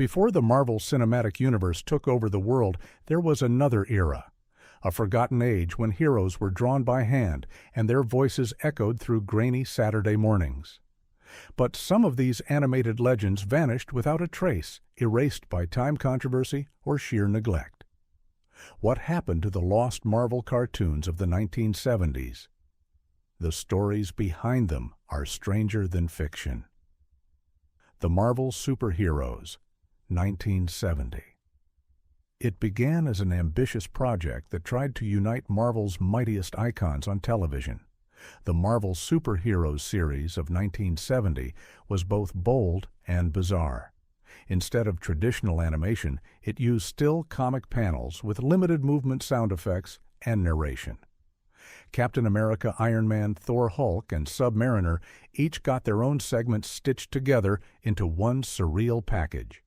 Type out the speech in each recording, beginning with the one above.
Before the Marvel Cinematic Universe took over the world, there was another era, a forgotten age when heroes were drawn by hand and their voices echoed through grainy Saturday mornings. But some of these animated legends vanished without a trace, erased by time controversy or sheer neglect. What happened to the lost Marvel cartoons of the 1970s? The stories behind them are stranger than fiction. The Marvel Superheroes, 1970. It began as an ambitious project that tried to unite Marvel's mightiest icons on television. The Marvel Superheroes series of 1970 was both bold and bizarre. Instead of traditional animation, it used still comic panels with limited movement sound effects and narration. Captain America, Iron Man, Thor, Hulk, and Submariner each got their own segments stitched together into one surreal package.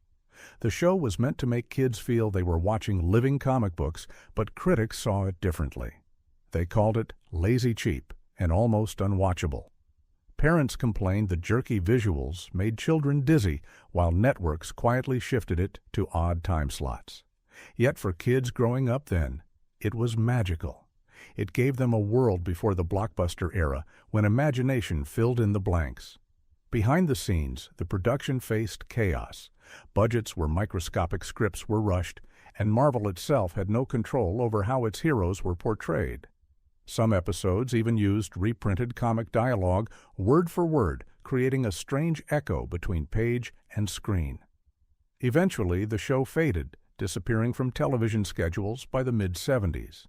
The show was meant to make kids feel they were watching living comic books, but critics saw it differently. They called it lazy cheap and almost unwatchable. Parents complained the jerky visuals made children dizzy, while networks quietly shifted it to odd time slots. Yet for kids growing up then, it was magical. It gave them a world before the blockbuster era, when imagination filled in the blanks. Behind the scenes, the production faced chaos. Budgets were microscopic, scripts were rushed, and Marvel itself had no control over how its heroes were portrayed. Some episodes even used reprinted comic dialogue, word for word, creating a strange echo between page and screen. Eventually, the show faded, disappearing from television schedules by the mid-70s.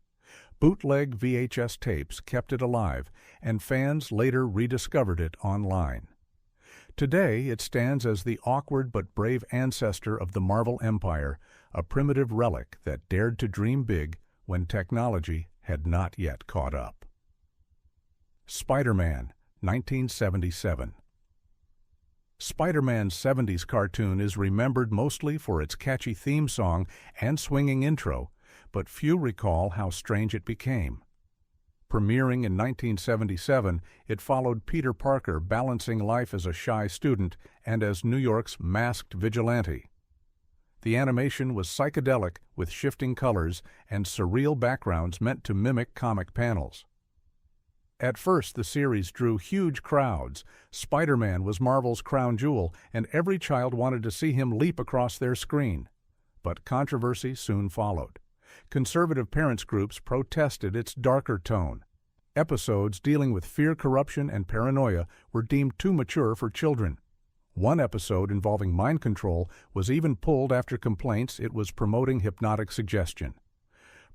Bootleg VHS tapes kept it alive, and fans later rediscovered it online. Today, it stands as the awkward but brave ancestor of the Marvel Empire, a primitive relic that dared to dream big when technology had not yet caught up. Spider-Man, 1977. Spider-Man's 70s cartoon is remembered mostly for its catchy theme song and swinging intro, but few recall how strange it became. Premiering in 1977, it followed Peter Parker balancing life as a shy student and as New York's masked vigilante. The animation was psychedelic with shifting colors and surreal backgrounds meant to mimic comic panels. At first, the series drew huge crowds. Spider-Man was Marvel's crown jewel, and every child wanted to see him leap across their screen. But controversy soon followed. Conservative parents groups protested its darker tone. Episodes dealing with fear, corruption, and paranoia were deemed too mature for children. One episode involving mind control was even pulled after complaints it was promoting hypnotic suggestion.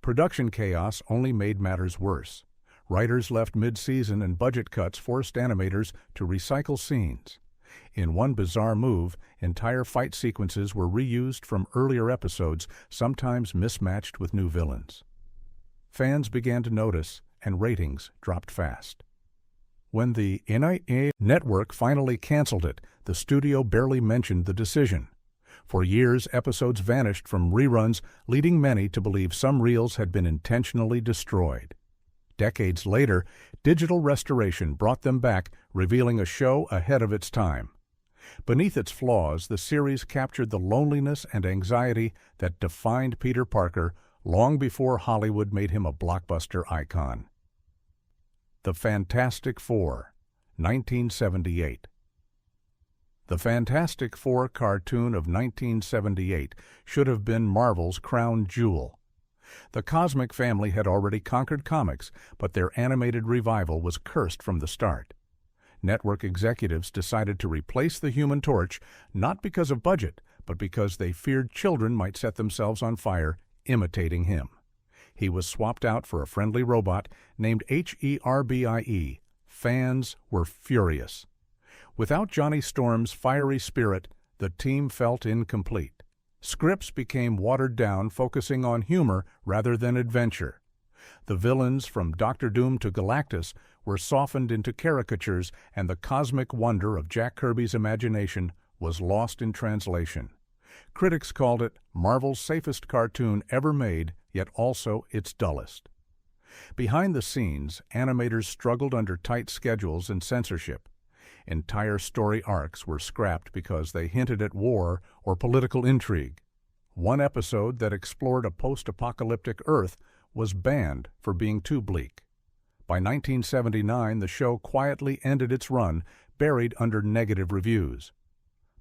Production chaos only made matters worse. Writers left mid-season and budget cuts forced animators to recycle scenes. In one bizarre move, entire fight sequences were reused from earlier episodes, sometimes mismatched with new villains. Fans began to notice, and ratings dropped fast. When the NIA network finally canceled it, the studio barely mentioned the decision. For years, episodes vanished from reruns, leading many to believe some reels had been intentionally destroyed. Decades later, digital restoration brought them back, revealing a show ahead of its time. Beneath its flaws, the series captured the loneliness and anxiety that defined Peter Parker long before Hollywood made him a blockbuster icon. The Fantastic Four, 1978. The Fantastic Four cartoon of 1978 should have been Marvel's crown jewel. The Cosmic Family had already conquered comics, but their animated revival was cursed from the start. Network executives decided to replace the Human Torch, not because of budget, but because they feared children might set themselves on fire, imitating him. He was swapped out for a friendly robot named Herbie. Fans were furious. Without Johnny Storm's fiery spirit, the team felt incomplete. Scripts became watered down, focusing on humor rather than adventure. The villains, from Doctor Doom to Galactus, were softened into caricatures, and the cosmic wonder of Jack Kirby's imagination was lost in translation. Critics called it Marvel's safest cartoon ever made, yet also its dullest. Behind the scenes, animators struggled under tight schedules and censorship. Entire story arcs were scrapped because they hinted at war or political intrigue. One episode that explored a post-apocalyptic Earth was banned for being too bleak. By 1979, the show quietly ended its run, buried under negative reviews.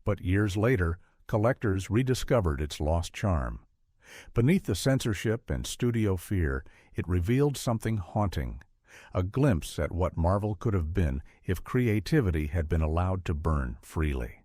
But years later, collectors rediscovered its lost charm. Beneath the censorship and studio fear, it revealed something haunting, a glimpse at what Marvel could have been if creativity had been allowed to burn freely.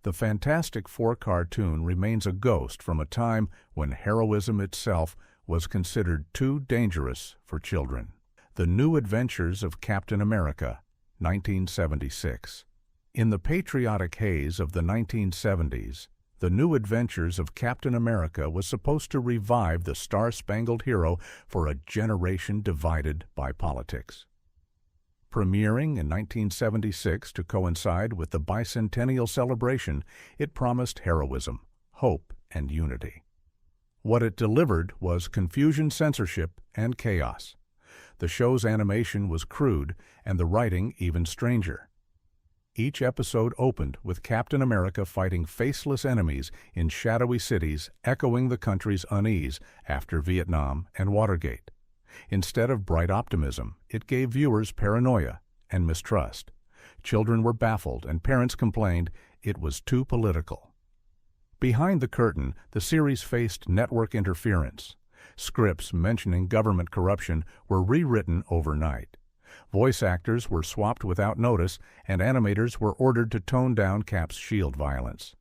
The Fantastic Four cartoon remains a ghost from a time when heroism itself was considered too dangerous for children. The New Adventures of Captain America, 1976. In the patriotic haze of the 1970s, The New Adventures of Captain America was supposed to revive the star-spangled hero for a generation divided by politics. Premiering in 1976 to coincide with the bicentennial celebration, it promised heroism, hope, and unity. What it delivered was confusion, censorship, and chaos. The show's animation was crude, and the writing even stranger. Each episode opened with Captain America fighting faceless enemies in shadowy cities, echoing the country's unease after Vietnam and Watergate. Instead of bright optimism, it gave viewers paranoia and mistrust. Children were baffled, and parents complained it was too political. Behind the curtain, the series faced network interference. Scripts mentioning government corruption were rewritten overnight. Voice actors were swapped without notice, and animators were ordered to tone down Cap's shield violence.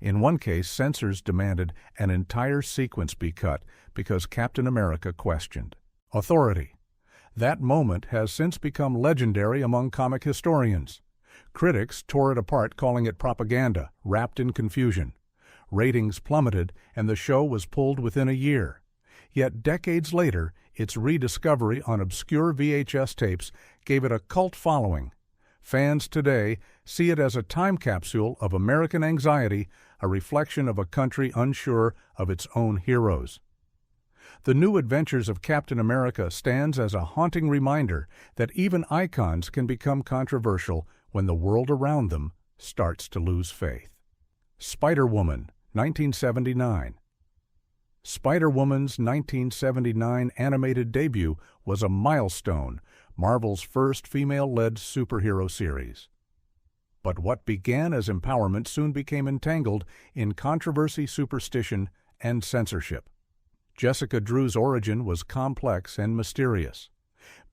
In one case, censors demanded an entire sequence be cut because Captain America questioned authority. That moment has since become legendary among comic historians. Critics tore it apart, calling it propaganda, wrapped in confusion. Ratings plummeted, and the show was pulled within a year. Yet decades later, its rediscovery on obscure VHS tapes gave it a cult following. Fans today see it as a time capsule of American anxiety, a reflection of a country unsure of its own heroes. The New Adventures of Captain America stands as a haunting reminder that even icons can become controversial when the world around them starts to lose faith. Spider-Woman, 1979. Spider-Woman's 1979 animated debut was a milestone, Marvel's first female-led superhero series. But what began as empowerment soon became entangled in controversy, superstition, and censorship. Jessica Drew's origin was complex and mysterious.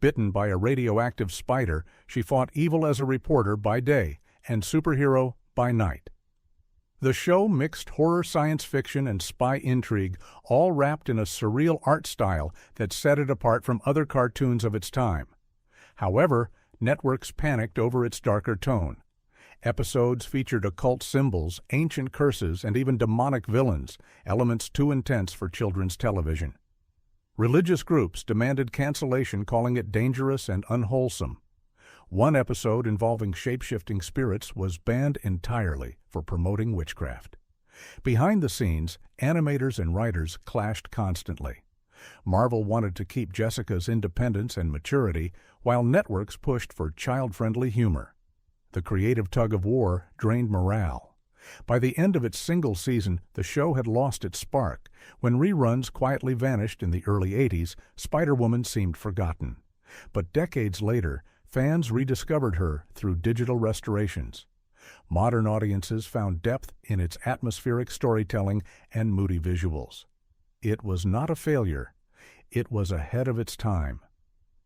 Bitten by a radioactive spider, she fought evil as a reporter by day and superhero by night. The show mixed horror, science fiction, and spy intrigue, all wrapped in a surreal art style that set it apart from other cartoons of its time. However, networks panicked over its darker tone. Episodes featured occult symbols, ancient curses, and even demonic villains, elements too intense for children's television. Religious groups demanded cancellation, calling it dangerous and unwholesome. One episode involving shape-shifting spirits was banned entirely for promoting witchcraft. Behind the scenes, animators and writers clashed constantly. Marvel wanted to keep Jessica's independence and maturity, while networks pushed for child-friendly humor. The creative tug-of-war drained morale. By the end of its single season, the show had lost its spark. When reruns quietly vanished in the early 80s, Spider-Woman seemed forgotten. But decades later, fans rediscovered her through digital restorations. Modern audiences found depth in its atmospheric storytelling and moody visuals. It was not a failure. It was ahead of its time.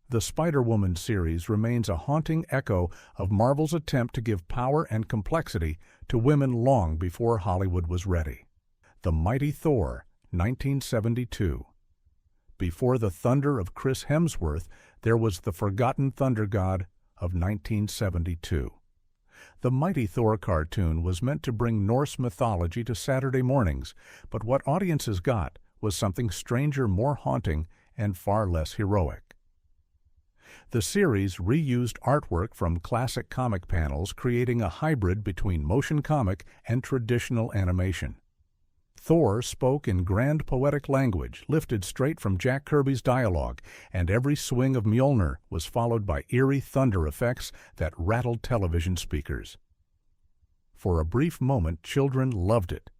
The Spider-Woman series remains a haunting echo of Marvel's attempt to give power and complexity to women long before Hollywood was ready. The Mighty Thor, 1972. Before the thunder of Chris Hemsworth, there was the forgotten thunder god of 1972. The Mighty Thor cartoon was meant to bring Norse mythology to Saturday mornings, but what audiences got was something stranger, more haunting, and far less heroic. The series reused artwork from classic comic panels, creating a hybrid between motion comic and traditional animation. Thor spoke in grand poetic language lifted straight from Jack Kirby's dialogue, and every swing of Mjolnir was followed by eerie thunder effects that rattled television speakers. For a brief moment, children loved it.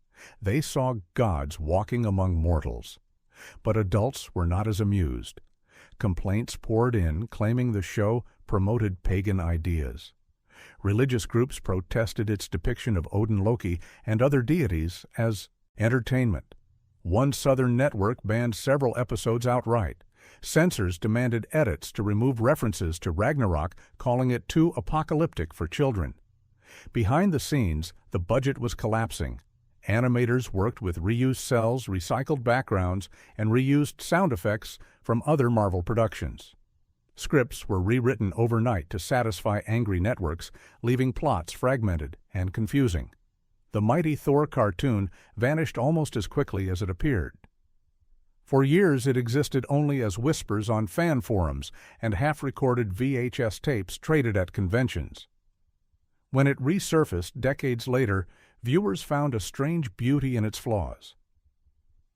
They saw gods walking among mortals. But adults were not as amused. Complaints poured in, claiming the show promoted pagan ideas. Religious groups protested its depiction of Odin Loki and other deities as entertainment. One Southern network banned several episodes outright. Censors demanded edits to remove references to Ragnarok, calling it too apocalyptic for children. Behind the scenes, the budget was collapsing. Animators worked with reused cells, recycled backgrounds, and reused sound effects from other Marvel productions. Scripts were rewritten overnight to satisfy angry networks, leaving plots fragmented and confusing. The Mighty Thor cartoon vanished almost as quickly as it appeared. For years it existed only as whispers on fan forums and half-recorded VHS tapes traded at conventions. When it resurfaced decades later, viewers found a strange beauty in its flaws.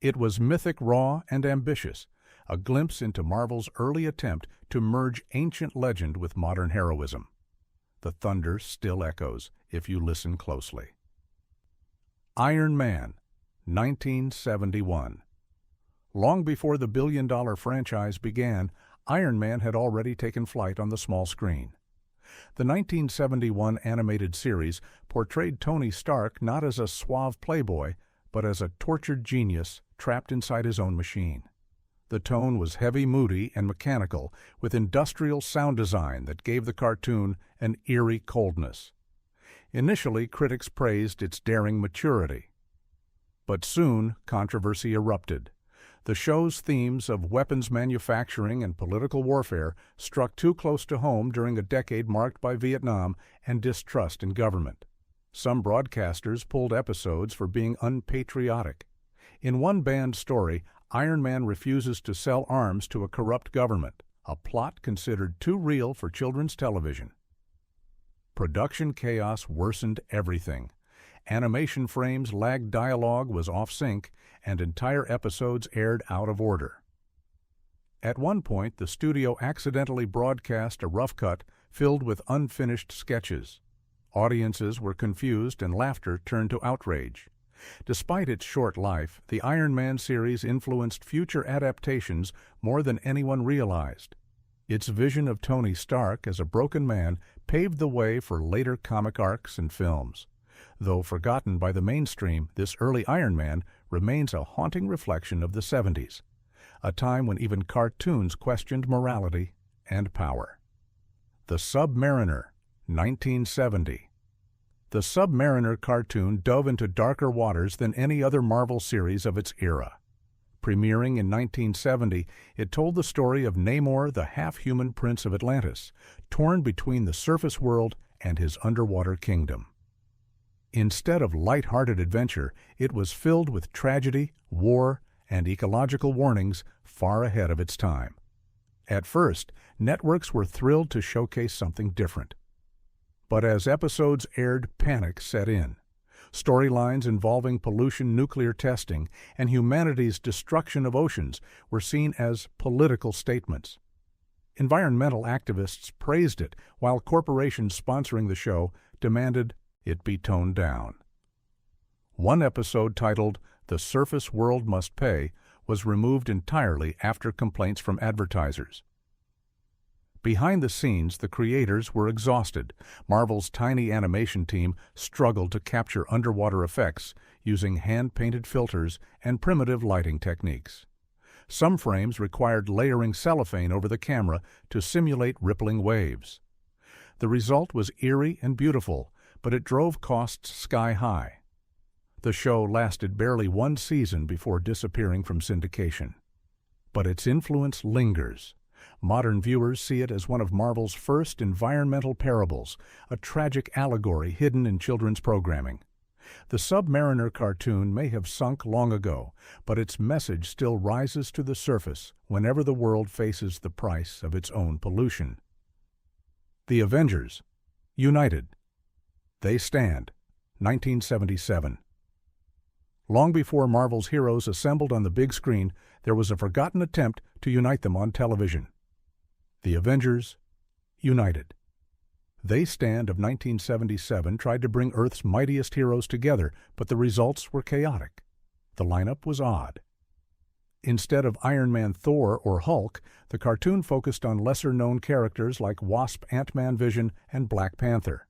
It was mythic, raw, and ambitious, a glimpse into Marvel's early attempt to merge ancient legend with modern heroism. The thunder still echoes if you listen closely. Iron Man, 1971. Long before the billion-dollar franchise began, Iron Man had already taken flight on the small screen. The 1971 animated series portrayed Tony Stark not as a suave playboy, but as a tortured genius trapped inside his own machine. The tone was heavy, moody, and mechanical, with industrial sound design that gave the cartoon an eerie coldness. Initially, critics praised its daring maturity. But soon, controversy erupted. The show's themes of weapons manufacturing and political warfare struck too close to home during a decade marked by Vietnam and distrust in government. Some broadcasters pulled episodes for being unpatriotic. In one banned story, Iron Man refuses to sell arms to a corrupt government, a plot considered too real for children's television. Production chaos worsened everything. Animation frames lagged, dialogue was off-sync, and entire episodes aired out of order. At one point, the studio accidentally broadcast a rough cut filled with unfinished sketches. Audiences were confused and laughter turned to outrage. Despite its short life, the Iron Man series influenced future adaptations more than anyone realized. Its vision of Tony Stark as a broken man paved the way for later comic arcs and films. Though forgotten by the mainstream, this early Iron Man remains a haunting reflection of the 70s, a time when even cartoons questioned morality and power. The Submariner, 1970. The Submariner cartoon dove into darker waters than any other Marvel series of its era. Premiering in 1970, it told the story of Namor, the half-human prince of Atlantis, torn between the surface world and his underwater kingdom. Instead of light-hearted adventure, it was filled with tragedy, war, and ecological warnings far ahead of its time. At first, networks were thrilled to showcase something different. But as episodes aired, panic set in. Storylines involving pollution, nuclear testing, and humanity's destruction of oceans were seen as political statements. Environmental activists praised it, while corporations sponsoring the show demanded it be toned down. One episode titled "The Surface World Must Pay" was removed entirely after complaints from advertisers. Behind the scenes, the creators were exhausted. Marvel's tiny animation team struggled to capture underwater effects using hand-painted filters and primitive lighting techniques. Some frames required layering cellophane over the camera to simulate rippling waves. The result was eerie and beautiful, but it drove costs sky high. The show lasted barely one season before disappearing from syndication. But its influence lingers. Modern viewers see it as one of Marvel's first environmental parables, a tragic allegory hidden in children's programming. The Submariner cartoon may have sunk long ago, but its message still rises to the surface whenever the world faces the price of its own pollution. The Avengers, United. They Stand, 1977. Long before Marvel's heroes assembled on the big screen, there was a forgotten attempt to unite them on television. The Avengers united. They Stand of 1977 tried to bring Earth's mightiest heroes together, but the results were chaotic. The lineup was odd. Instead of Iron Man, Thor, or Hulk, the cartoon focused on lesser-known characters like Wasp, Ant-Man, Vision, and Black Panther.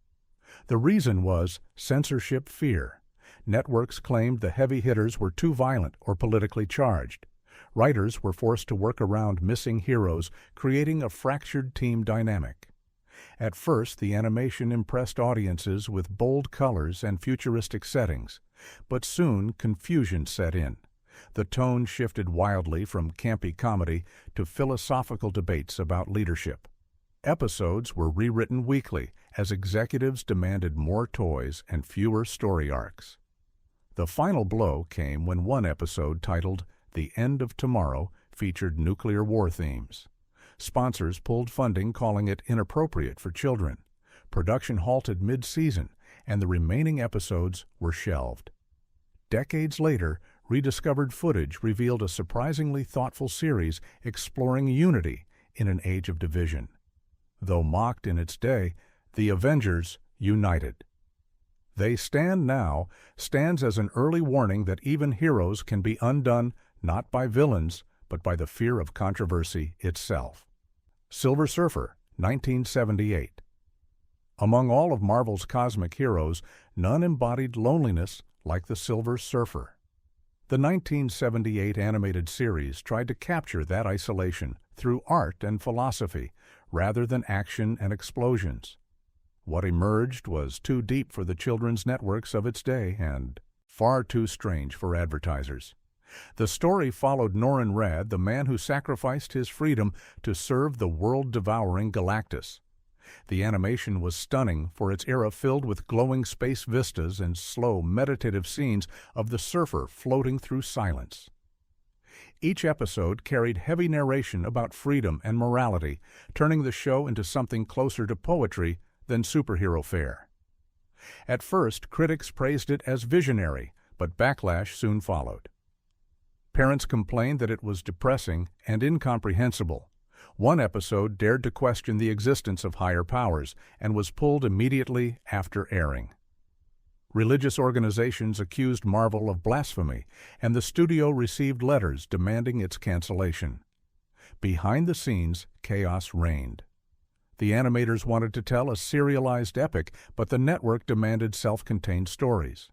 The reason was censorship fear. Networks claimed the heavy hitters were too violent or politically charged. Writers were forced to work around missing heroes, creating a fractured team dynamic. At first, the animation impressed audiences with bold colors and futuristic settings, but soon confusion set in. The tone shifted wildly from campy comedy to philosophical debates about leadership. Episodes were rewritten weekly as executives demanded more toys and fewer story arcs. The final blow came when one episode titled The End of Tomorrow featured nuclear war themes. Sponsors pulled funding, calling it inappropriate for children. Production halted mid-season, and the remaining episodes were shelved. Decades later, rediscovered footage revealed a surprisingly thoughtful series exploring unity in an age of division. Though mocked in its day, The Avengers united. They Stand Now stands as an early warning that even heroes can be undone not by villains, but by the fear of controversy itself. Silver Surfer, 1978. Among all of Marvel's cosmic heroes, none embodied loneliness like the Silver Surfer. The 1978 animated series tried to capture that isolation through art and philosophy, rather than action and explosions. What emerged was too deep for the children's networks of its day and far too strange for advertisers. The story followed Norrin Radd, the man who sacrificed his freedom to serve the world-devouring Galactus. The animation was stunning for its era, filled with glowing space vistas and slow, meditative scenes of the surfer floating through silence. Each episode carried heavy narration about freedom and morality, turning the show into something closer to poetry than superhero fare. At first, critics praised it as visionary, but backlash soon followed. Parents complained that it was depressing and incomprehensible. One episode dared to question the existence of higher powers and was pulled immediately after airing. Religious organizations accused Marvel of blasphemy, and the studio received letters demanding its cancellation. Behind the scenes, chaos reigned. The animators wanted to tell a serialized epic, but the network demanded self-contained stories.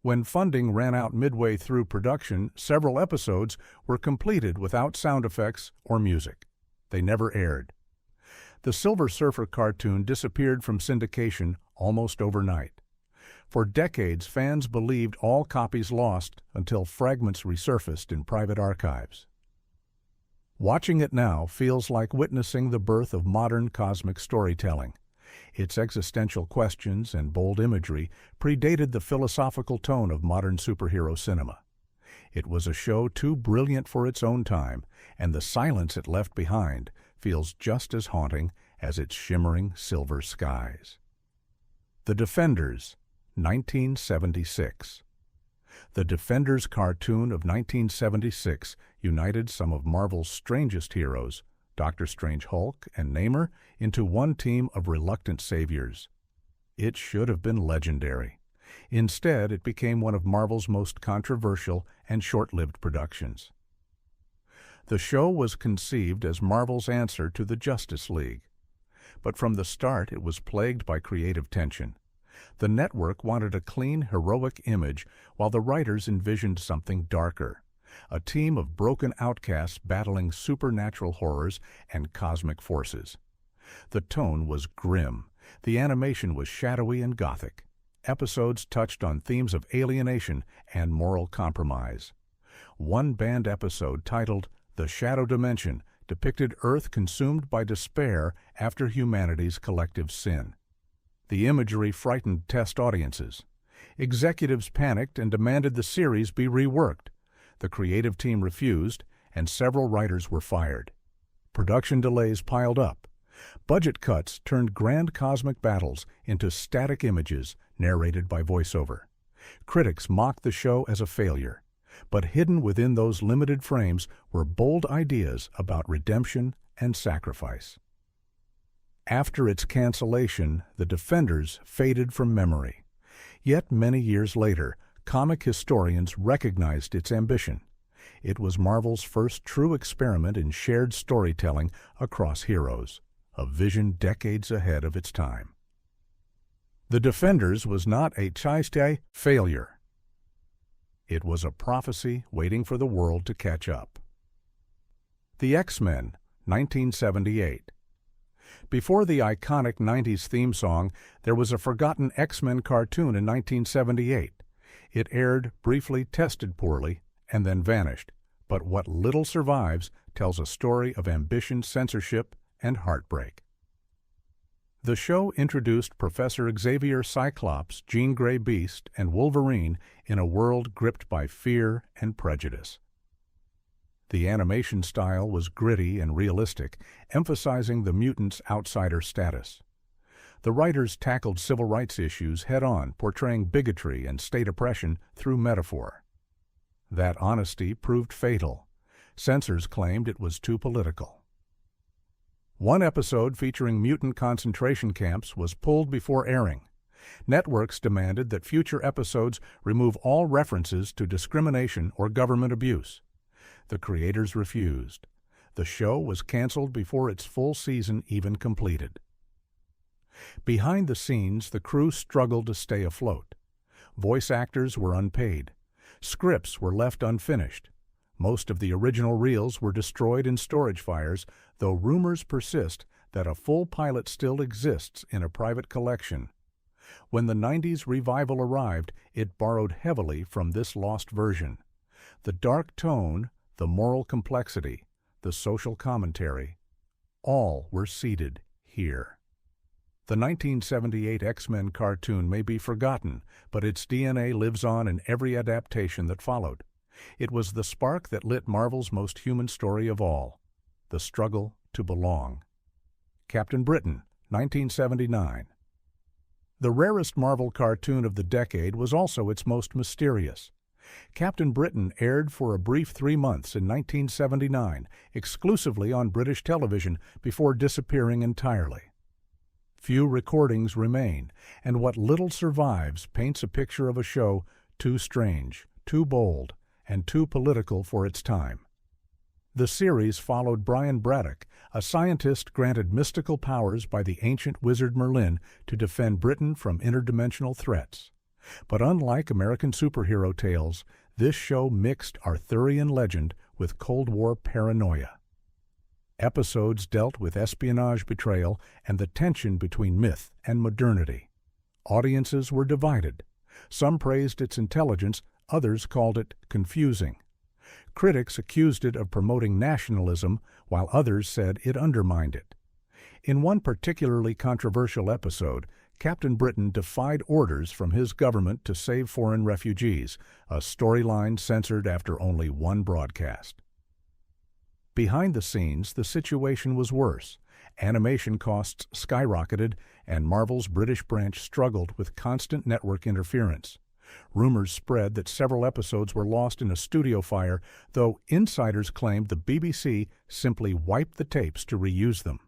When funding ran out midway through production, several episodes were completed without sound effects or music. They never aired. The Silver Surfer cartoon disappeared from syndication almost overnight. For decades, fans believed all copies lost until fragments resurfaced in private archives. Watching it now feels like witnessing the birth of modern cosmic storytelling. Its existential questions and bold imagery predated the philosophical tone of modern superhero cinema. It was a show too brilliant for its own time, and the silence it left behind feels just as haunting as its shimmering silver skies. The Defenders, 1976. The Defenders cartoon of 1976 united some of Marvel's strangest heroes, Dr. Strange, Hulk, and Namor, into one team of reluctant saviors. It should have been legendary. Instead, it became one of Marvel's most controversial and short-lived productions. The show was conceived as Marvel's answer to the Justice League. But from the start, it was plagued by creative tension. The network wanted a clean, heroic image, while the writers envisioned something darker. A team of broken outcasts battling supernatural horrors and cosmic forces. The tone was grim. The animation was shadowy and gothic. Episodes touched on themes of alienation and moral compromise. One banned episode titled The Shadow Dimension depicted Earth consumed by despair after humanity's collective sin. The imagery frightened test audiences. Executives panicked and demanded the series be reworked. The creative team refused, and several writers were fired. Production delays piled up. Budget cuts turned grand cosmic battles into static images narrated by voiceover. Critics mocked the show as a failure, but hidden within those limited frames were bold ideas about redemption and sacrifice. After its cancellation, The Defenders faded from memory. Yet many years later, comic historians recognized its ambition. It was Marvel's first true experiment in shared storytelling across heroes, a vision decades ahead of its time. The Defenders was not a chiste failure. It was a prophecy waiting for the world to catch up. The X-Men, 1978. Before the iconic 90s theme song, there was a forgotten X-Men cartoon in 1978. It aired, briefly tested poorly, and then vanished. But what little survives tells a story of ambition, censorship, and heartbreak. The show introduced Professor Xavier Cyclops, Jean Grey Beast, and Wolverine in a world gripped by fear and prejudice. The animation style was gritty and realistic, emphasizing the mutants' outsider status. The writers tackled civil rights issues head-on, portraying bigotry and state oppression through metaphor. That honesty proved fatal. Censors claimed it was too political. One episode featuring mutant concentration camps was pulled before airing. Networks demanded that future episodes remove all references to discrimination or government abuse. The creators refused. The show was canceled before its full season even completed. Behind the scenes, the crew struggled to stay afloat. Voice actors were unpaid. Scripts were left unfinished. Most of the original reels were destroyed in storage fires, though rumors persist that a full pilot still exists in a private collection. When the 90s revival arrived, it borrowed heavily from this lost version. The dark tone, the moral complexity, the social commentary, all were seated here. The 1978 X-Men cartoon may be forgotten, but its DNA lives on in every adaptation that followed. It was the spark that lit Marvel's most human story of all, the struggle to belong. Captain Britain, 1979. The rarest Marvel cartoon of the decade was also its most mysterious. Captain Britain aired for a brief 3 months in 1979, exclusively on British television, before disappearing entirely. Few recordings remain, and what little survives paints a picture of a show too strange, too bold, and too political for its time. The series followed Brian Braddock, a scientist granted mystical powers by the ancient wizard Merlin to defend Britain from interdimensional threats. But unlike American superhero tales, this show mixed Arthurian legend with Cold War paranoia. Episodes dealt with espionage betrayal and the tension between myth and modernity. Audiences were divided. Some praised its intelligence, others called it confusing. Critics accused it of promoting nationalism, while others said it undermined it. In one particularly controversial episode, Captain Britain defied orders from his government to save foreign refugees, a storyline censored after only one broadcast. Behind the scenes, the situation was worse. Animation costs skyrocketed, and Marvel's British branch struggled with constant network interference. Rumors spread that several episodes were lost in a studio fire, though insiders claimed the BBC simply wiped the tapes to reuse them.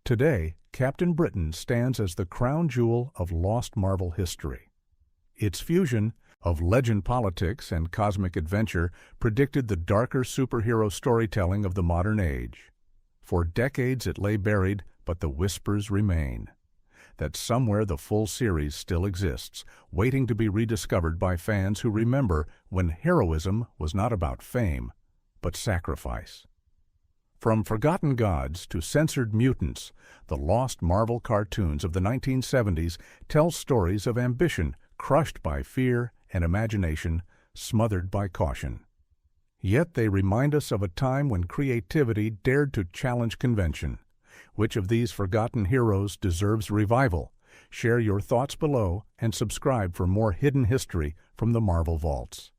Today, Captain Britain stands as the crown jewel of lost Marvel history. Its fusion of legend politics and cosmic adventure predicted the darker superhero storytelling of the modern age. For decades it lay buried, but the whispers remain. That somewhere the full series still exists, waiting to be rediscovered by fans who remember when heroism was not about fame, but sacrifice. From forgotten gods to censored mutants, the lost Marvel cartoons of the 1970s tell stories of ambition crushed by fear and imagination, smothered by caution. Yet they remind us of a time when creativity dared to challenge convention. Which of these forgotten heroes deserves revival? Share your thoughts below and subscribe for more hidden history from the Marvel Vaults.